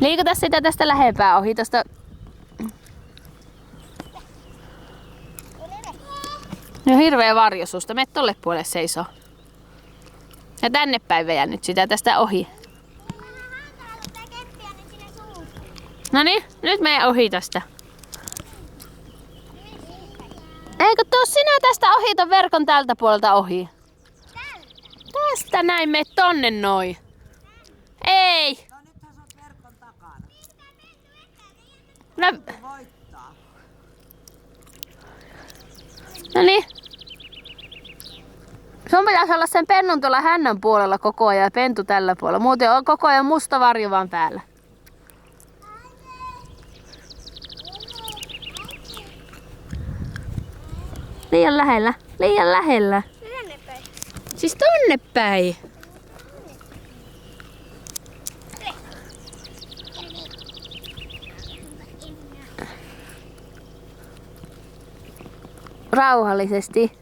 Liikuta sitä tästä lähempää ohi tosta. No hirveä varjo susta. Mene tolle puolelle seisoo. Ja tänne päin vedä nyt sitä tästä ohi. Noniin, nyt mene ohi tosta. Eikö tuu sinä tästä ohi ton verkon tältä puolelta ohi? Tästä näin, mene tonne noin. Ei! No nythän sä oot verkon takana. No, Voittaa. noniin. Sun pitäisi olla sen pennun tuolla hännän puolella koko ajan ja pentu tällä puolella. Muuten on koko ajan musta varjo vaan päällä. Liian lähellä. Liian lähellä. Tänne päin. Siis tonne päin. Rauhallisesti.